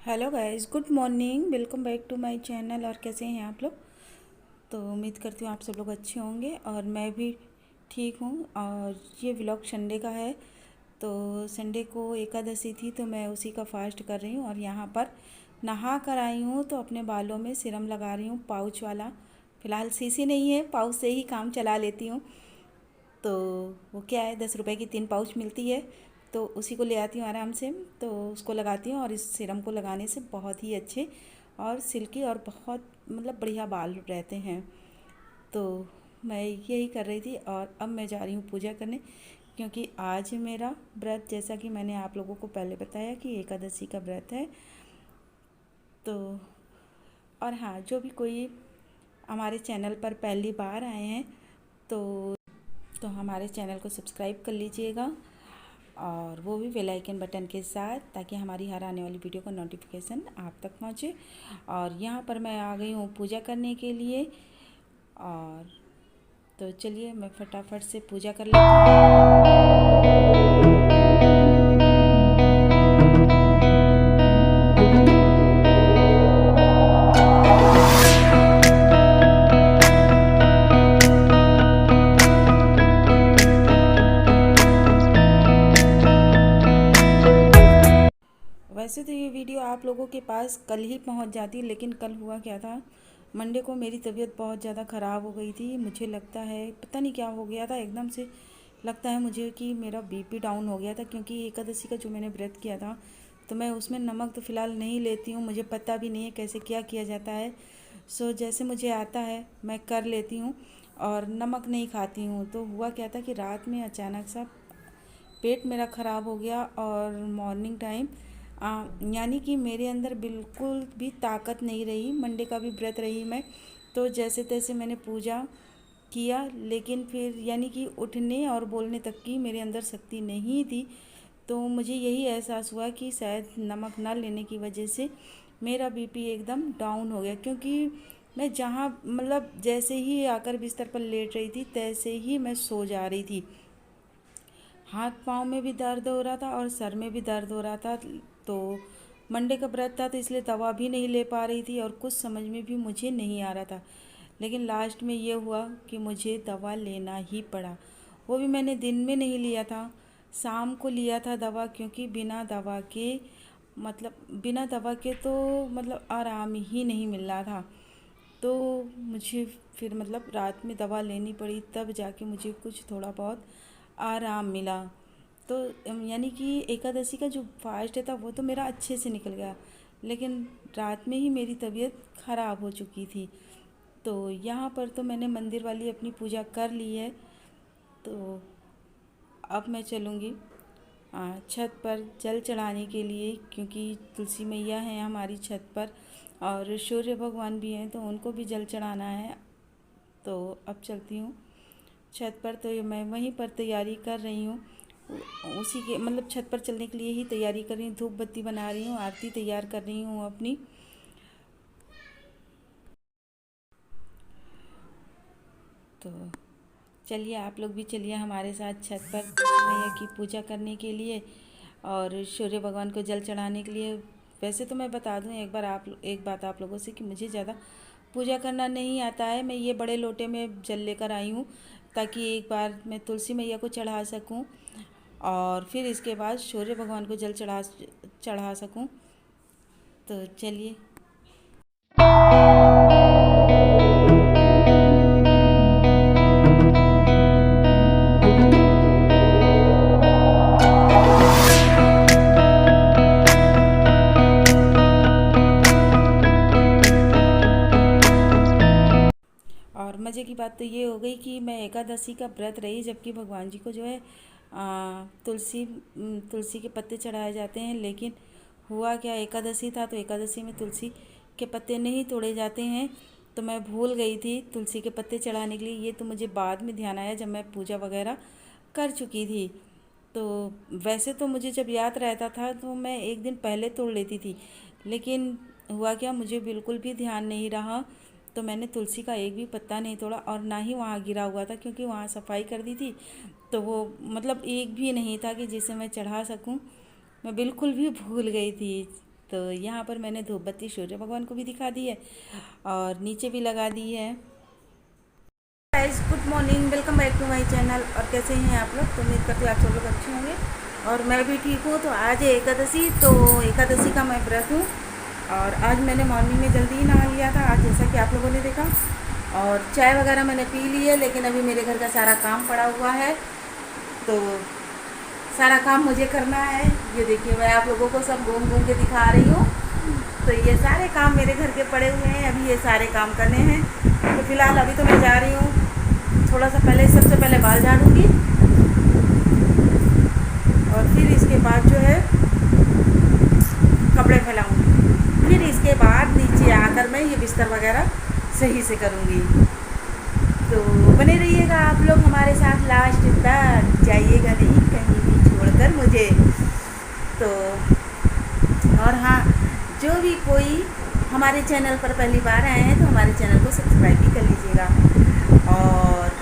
Hello guys, good morning. Welcome back to my channel. और कैसे हैं आप लोग? तो उम्मीद करती हूँ आप सब लोग अच्छे होंगे और मैं भी ठीक हूँ। और ये व्लॉग संडे का है। तो संडे को एकादशी थी तो मैं उसी का फास्ट कर रही हूँ। और यहाँ पर नहा कर आई हूँ तो अपने बालों में सीरम लगा रही हूँ, पाउच वाला। फ़िलहाल सीसी नहीं है, पाउच से ही काम चला लेती हूँ। तो वो क्या है, 10 रुपए की 3 पाउच मिलती है, तो उसी को ले आती हूँ आराम से। तो उसको लगाती हूँ और इस सीरम को लगाने से बहुत ही अच्छे और सिल्की और बहुत बढ़िया बाल रहते हैं। तो मैं यही कर रही थी और अब मैं जा रही हूँ पूजा करने, क्योंकि आज मेरा व्रत, जैसा कि मैंने आप लोगों को पहले बताया कि एकादशी का व्रत है। तो और हाँ, जो भी कोई हमारे चैनल पर पहली बार आए हैं तो हमारे चैनल को सब्सक्राइब कर लीजिएगा, और वो भी बेल आइकन बटन के साथ, ताकि हमारी हर आने वाली वीडियो का नोटिफिकेशन आप तक पहुंचे। और यहाँ पर मैं आ गई हूँ पूजा करने के लिए। और तो चलिए मैं फटाफट से पूजा कर लेती हूँ। वैसे तो ये वीडियो आप लोगों के पास कल ही पहुँच जाती, लेकिन कल हुआ क्या था, मंडे को मेरी तबीयत बहुत ज़्यादा ख़राब हो गई थी। मुझे लगता है, पता नहीं क्या हो गया था, एकदम से लगता है मुझे कि मेरा बीपी डाउन हो गया था। क्योंकि एकादशी का जो मैंने व्रत किया था, तो मैं उसमें नमक तो फ़िलहाल नहीं लेती हूँ, मुझे पता भी नहीं है कैसे क्या किया जाता है। जैसे मुझे आता है मैं कर लेती हूँ और नमक नहीं खाती हूँ। तो हुआ क्या था कि रात में अचानक सा पेट मेरा ख़राब हो गया और मॉर्निंग टाइम यानी कि मेरे अंदर बिल्कुल भी ताकत नहीं रही। मंडे का भी व्रत रही मैं, तो जैसे तैसे मैंने पूजा किया, लेकिन फिर यानी कि उठने और बोलने तक की मेरे अंदर शक्ति नहीं थी। तो मुझे यही एहसास हुआ कि शायद नमक ना लेने की वजह से मेरा बीपी एकदम डाउन हो गया। क्योंकि मैं जहाँ जैसे ही आकर बिस्तर पर लेट रही थी, तैसे ही मैं सो जा रही थी। हाथ पाँव में भी दर्द हो रहा था और सर में भी दर्द हो रहा था। तो मंडे का व्रत था, तो इसलिए दवा भी नहीं ले पा रही थी और कुछ समझ में भी मुझे नहीं आ रहा था। लेकिन लास्ट में ये हुआ कि मुझे दवा लेना ही पड़ा। वो भी मैंने दिन में नहीं लिया था, शाम को लिया था दवा। क्योंकि बिना दवा के तो आराम ही नहीं मिल रहा था। तो मुझे फिर रात में दवा लेनी पड़ी, तब जाके मुझे कुछ थोड़ा बहुत आराम मिला। तो यानी कि एकादशी का जो फास्ट था वो तो मेरा अच्छे से निकल गया, लेकिन रात में ही मेरी तबीयत ख़राब हो चुकी थी। तो यहाँ पर तो मैंने मंदिर वाली अपनी पूजा कर ली है। तो अब मैं चलूँगी छत पर जल चढ़ाने के लिए, क्योंकि तुलसी मैया हैं हमारी छत पर और सूर्य भगवान भी हैं, तो उनको भी जल चढ़ाना है। तो अब चलती हूँ छत पर। तो मैं वहीं पर तैयारी कर रही हूँ, उसी के छत पर चलने के लिए ही तैयारी कर रही हूँ। धूप बत्ती बना रही हूँ, आरती तैयार कर रही हूँ अपनी। तो चलिए आप लोग भी चलिए हमारे साथ छत पर मैया की पूजा करने के लिए और सूर्य भगवान को जल चढ़ाने के लिए। वैसे तो मैं बता दूं एक बात आप लोगों से, कि मुझे ज़्यादा पूजा करना नहीं आता है। मैं ये बड़े लोटे में जल लेकर आई हूँ, ताकि एक बार मैं तुलसी मैया को चढ़ा सकूँ और फिर इसके बाद सूर्य भगवान को जल चढ़ा सकूँ। तो चलिए। और मज़े की बात तो ये हो गई कि मैं एकादशी का व्रत रही, जबकि भगवान जी को जो है तुलसी के पत्ते चढ़ाए जाते हैं। लेकिन हुआ क्या, एकादशी था तो एकादशी में तुलसी के पत्ते नहीं तोड़े जाते हैं। तो मैं भूल गई थी तुलसी के पत्ते चढ़ाने के लिए। ये तो मुझे बाद में ध्यान आया, जब मैं पूजा वगैरह कर चुकी थी। तो वैसे तो मुझे जब याद रहता था तो मैं एक दिन पहले तोड़ लेती थी, लेकिन हुआ क्या, मुझे बिल्कुल भी ध्यान नहीं रहा। तो मैंने तुलसी का एक भी पत्ता नहीं तोड़ा और ना ही वहाँ गिरा हुआ था, क्योंकि वहाँ सफाई कर दी थी। तो वो एक भी नहीं था कि जिसे मैं चढ़ा सकूँ। मैं बिल्कुल भी भूल गई थी। तो यहाँ पर मैंने धूप बत्ती सूर्य भगवान को भी दिखा दी है और नीचे भी लगा दी है। Guys good morning, welcome back to my channel. और कैसे हैं आप लोग? तो उम्मीद करती हूँ आप सब लोग अच्छे होंगे और मैं भी ठीक हूँ। तो आज है एकादशी, तो एकादशी का मैं व्रत हूँ और आज मैंने मॉर्निंग में जल्दी ही नहा लिया था आज, जैसा कि आप लोगों ने देखा। और चाय वगैरह मैंने पी ली है, लेकिन अभी मेरे घर का सारा काम पड़ा हुआ है, तो सारा काम मुझे करना है। ये देखिए मैं आप लोगों को सब घूम घूम के दिखा रही हूँ। तो ये सारे काम मेरे घर के पड़े हुए हैं, अभी ये सारे काम करने हैं। तो फिलहाल अभी तो मैं जा रही हूँ, थोड़ा सा पहले, सबसे पहले बाल झाड़ूंगी और फिर इसके बाद जो है कपड़े फैलाऊंगी। फिर इसके बाद नीचे आकर मैं ये बिस्तर वगैरह सही से करूँगी। तो बने रहिएगा आप लोग हमारे साथ लास्ट तक, जाइएगा नहीं कहीं भी छोड़कर मुझे। तो और हाँ, जो भी कोई हमारे चैनल पर पहली बार आए हैं तो हमारे चैनल को सब्सक्राइब भी कर लीजिएगा और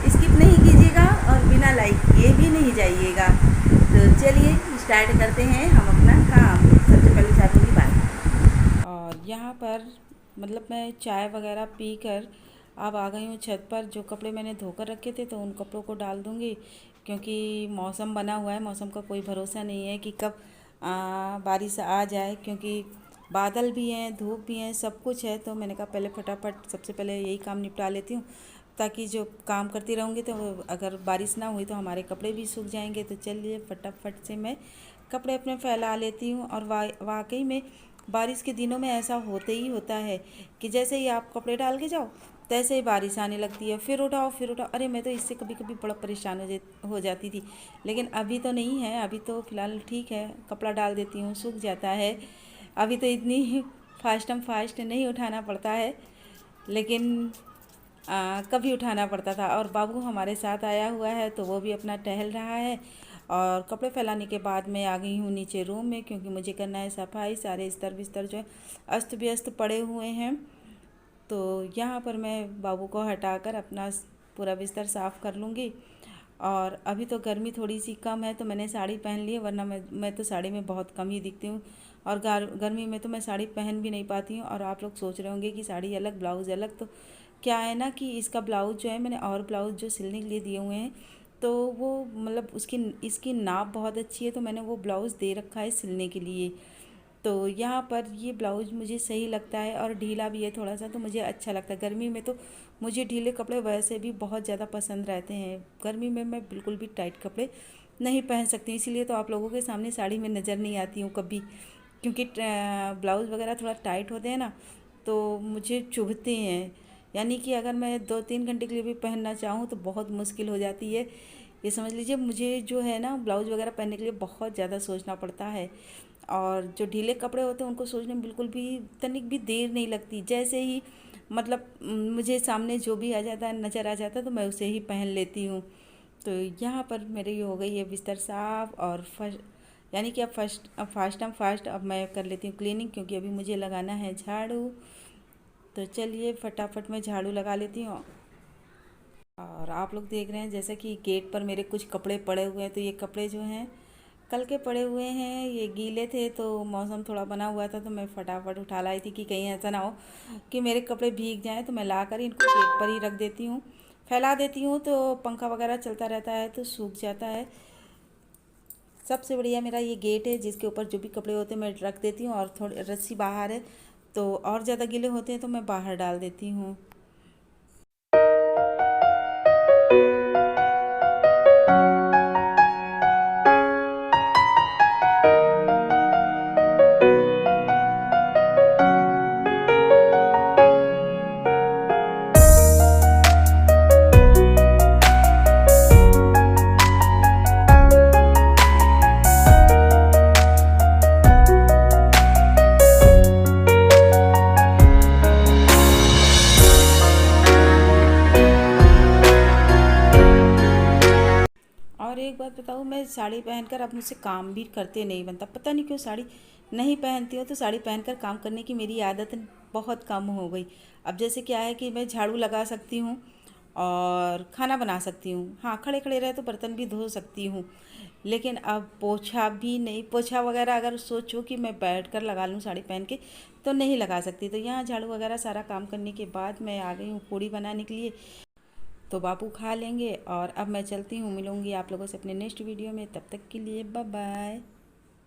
स्किप नहीं कीजिएगा और बिना लाइक किए भी नहीं जाइएगा। तो चलिए स्टार्ट करते हैं हम अपना काम। सबसे पहले चाहूँगी बात। और यहाँ पर मतलब मैं चाय वगैरह पी कर अब आ गई हूँ छत पर। जो कपड़े मैंने धोकर रखे थे तो उन कपड़ों को डाल दूँगी, क्योंकि मौसम बना हुआ है, मौसम का कोई भरोसा नहीं है कि कब बारिश आ जाए, क्योंकि बादल भी हैं, धूप भी हैं, सब कुछ है। तो मैंने कहा पहले फटाफट सबसे पहले यही काम निपटा लेती हूँ, ताकि जो काम करती रहूँगी तो अगर बारिश ना हुई तो हमारे कपड़े भी सूख जाएंगे। तो चलिए फटाफट से मैं कपड़े अपने फैला लेती हूँ। और वाकई में बारिश के दिनों में ऐसा होते ही होता है कि जैसे ही आप कपड़े डाल के जाओ तैसे ही बारिश आने लगती है, फिर उठाओ फिर उठाओ। अरे मैं तो इससे कभी कभी बड़ा परेशान हो जाती थी, लेकिन अभी तो नहीं है, अभी तो फ़िलहाल ठीक है, कपड़ा डाल देती हूँ सूख जाता है। अभी तो इतनी फास्ट नहीं उठाना पड़ता है, लेकिन कभी उठाना पड़ता था। और बाबू हमारे साथ आया हुआ है तो वो भी अपना टहल रहा है। और कपड़े फैलाने के बाद मैं आ गई हूँ नीचे रूम में, क्योंकि मुझे करना है सफाई। सारे स्तर बिस्तर जो है अस्त व्यस्त पड़े हुए हैं, तो यहाँ पर मैं बाबू को हटाकर अपना पूरा बिस्तर साफ़ कर लूँगी। और अभी तो गर्मी थोड़ी सी कम है तो मैंने साड़ी पहन ली है, वरना मैं तो साड़ी में बहुत कम ही दिखती हूँ। और गर्मी में तो मैं साड़ी पहन भी नहीं पाती हूँ। और आप लोग सोच रहे होंगे कि साड़ी अलग ब्लाउज़ अलग, तो क्या है ना कि इसका ब्लाउज़ जो है, मैंने और ब्लाउज़ जो सिलने के लिए दिए हुए हैं, तो वो मतलब उसकी इसकी नाप बहुत अच्छी है, तो मैंने वो ब्लाउज़ दे रखा है सिलने के लिए। तो यहाँ पर ये ब्लाउज़ मुझे सही लगता है और ढीला भी है थोड़ा सा, तो मुझे अच्छा लगता है। गर्मी में तो मुझे ढीले कपड़े वैसे भी बहुत ज़्यादा पसंद रहते हैं। गर्मी में मैं बिल्कुल भी टाइट कपड़े नहीं पहन सकती, इसीलिए तो आप लोगों के सामने साड़ी में नज़र नहीं आती हूँ कभी, क्योंकि ब्लाउज़ वगैरह थोड़ा टाइट होते हैं ना, तो मुझे चुभते हैं। यानी कि अगर मैं 2-3 घंटे के लिए भी पहनना चाहूँ तो बहुत मुश्किल हो जाती है। ये समझ लीजिए मुझे जो है ना ब्लाउज़ वगैरह पहनने के लिए बहुत ज़्यादा सोचना पड़ता है। और जो ढीले कपड़े होते हैं उनको सोचने में बिल्कुल भी तनिक भी देर नहीं लगती। जैसे ही मतलब मुझे सामने जो भी आ जाता है, नज़र आ जाता है, तो मैं उसे ही पहन लेती हूँ। तो यहाँ पर मेरी हो गई है बिस्तर साफ़। और यानी कि अब फास्ट अब मैं कर लेती हूँ क्लीनिंग, क्योंकि अभी मुझे लगाना है झाड़ू। तो चलिए फटाफट मैं झाड़ू लगा लेती हूँ। और आप लोग देख रहे हैं जैसे कि गेट पर मेरे कुछ कपड़े पड़े हुए हैं, तो ये कपड़े जो हैं कल के पड़े हुए हैं, ये गीले थे, तो मौसम थोड़ा बना हुआ था तो मैं फटाफट उठा लाई थी कि कहीं ऐसा ना हो कि मेरे कपड़े भीग जाएं। तो मैं ला कर इनको गेट पर ही रख देती हूँ, फैला देती हूँ, तो पंखा वगैरह चलता रहता है तो सूख जाता है। सबसे बढ़िया मेरा ये गेट है, जिसके ऊपर जो भी कपड़े होते हैं मैं रख देती हूँ। और थोड़ी रस्सी बाहर है, तो और ज़्यादा गीले होते हैं तो मैं बाहर डाल देती हूँ। और एक बात बताऊँ, मैं साड़ी पहनकर अब मुझसे काम भी करते नहीं बनता। पता नहीं क्यों साड़ी नहीं पहनती हूँ, तो साड़ी पहनकर काम करने की मेरी आदत बहुत कम हो गई। अब जैसे क्या है कि मैं झाड़ू लगा सकती हूँ और खाना बना सकती हूँ। हाँ, खड़े खड़े रहे तो बर्तन भी धो सकती हूँ, लेकिन अब पोछा भी नहीं, पोछा वगैरह अगर सोचो कि मैं बैठ कर लगा लूँ साड़ी पहन के तो नहीं लगा सकती। तो यहाँ झाड़ू वगैरह सारा काम करने के बाद मैं आ गई हूँ पूड़ी बनाने के लिए, तो बापू खा लेंगे। और अब मैं चलती हूँ, मिलूँगी आप लोगों से अपने नेक्स्ट वीडियो में, तब तक के लिए बाय बाय।